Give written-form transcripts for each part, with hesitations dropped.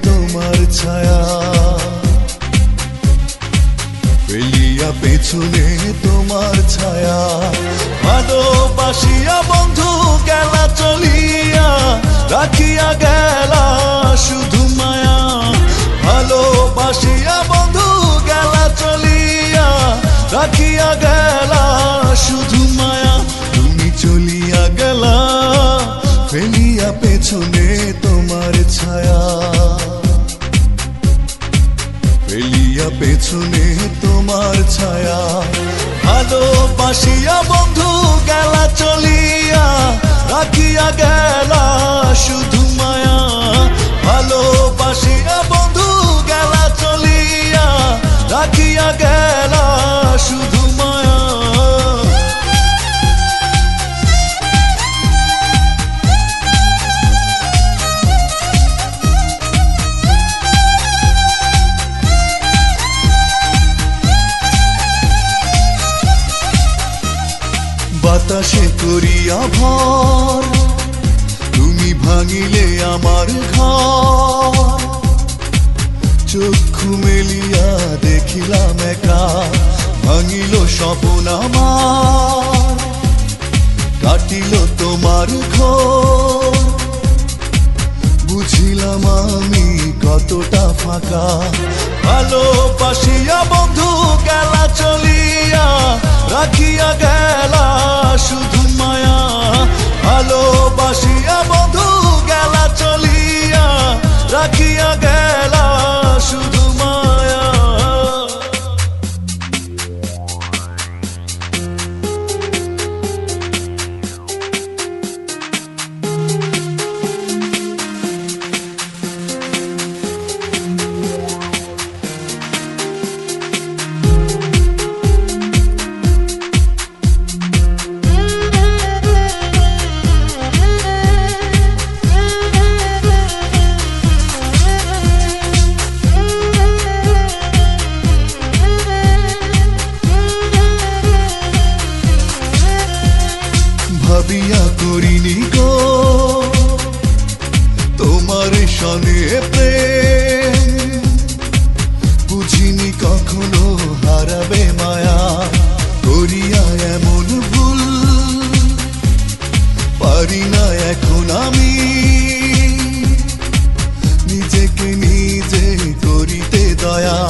তোমার ছায়া, ফেলিয়া পেছনে তোমার ছায়া। ভালোবাসিয়া বন্ধু গেলা চলিয়া, রাখিয়া গেলা শুধু মায়া। ভালোবাসিয়া বন্ধু গেলা চলিয়া, রাখিয়া গেলা শুধু মায়া। তুমি চলিয়া গেলা ফেলিয়া পেছনে তোমার ছায়া, ফেলিয়া পেছনে তোমার ছায়া। ভালোবাসিয়া বন্ধু গেলা চলিয়া, রাখিয়া গেলা শুধু মায়া। ভালোবাসিয়া বন্ধু গেলা চলিয়া, রাখিয়া গেলা শুধু মায়া। বাতাসে করিয়া ভর, তুমি ভাঙিলে আমার ঘর। চক্ষু মেলিয়া দেখিলাম একা, ভাঙিল স্বপ্ন আমার। কাটিল তোমার ঘর, বুঝিলাম আমি কতটা ফাঁকা। ভালোবাসিয়া বন্ধু গেলা চলিয়া, রাখিয়া গেলা শুধু মায়া। ভালোবাসিয়া বন্ধু গেলা চলিয়া, রাখিয়া গেলা শুধু মায়া। ভাবিয়া করিনি গো তোমার সনে প্রেম, বুঝিনি কখনো হারাবে মায়া। করিয়া এমন ভুল পারি না এখন আমি, নিজেকে নিজে করিতে দয়া।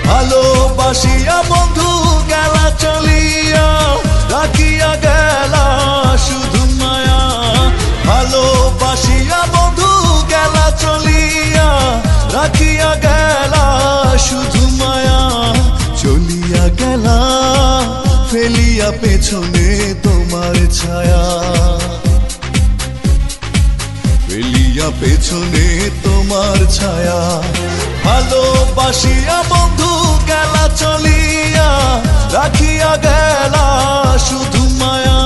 ভালোবাসিয়া বন্ধু গেলা চলিয়া, রাখিয়া গেলা শুধু মায়া। ভালোবাসিয়া বন্ধু গেলা চলিয়া, রাখিয়া গেলা শুধু মায়া। চলিয়া গেলা ফেলিয়া পেছনে তোমার ছায়া, ফেলিয়া পেছনে তোমার ছায়া। ভালোবাসিয়া বন্ধু গেলা চলিয়া, রাখিয়া গেলা শুধু মায়া।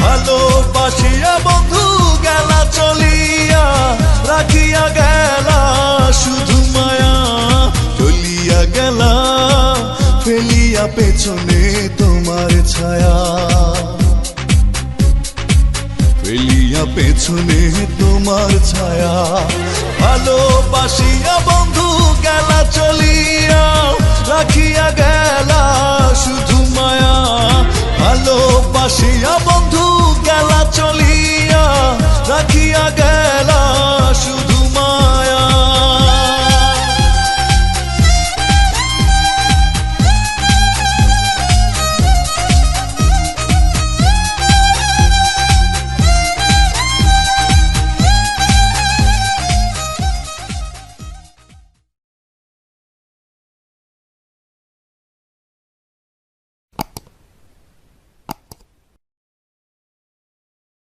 ভালোবাসিয়া বন্ধু গেলা চলিয়া, রাখিয়া গেলা শুধু মায়া। চলিয়া গেলা ফেলিয়া পেছনে তোমার ছায়া, ফেলিয়া পেছনে তোমার ছায়া। ভালোবাসিয়া বন্ধু গেলা চলিয়া, রাখিয়া গেলা শুধু মায়া। ভালোবাসিয়া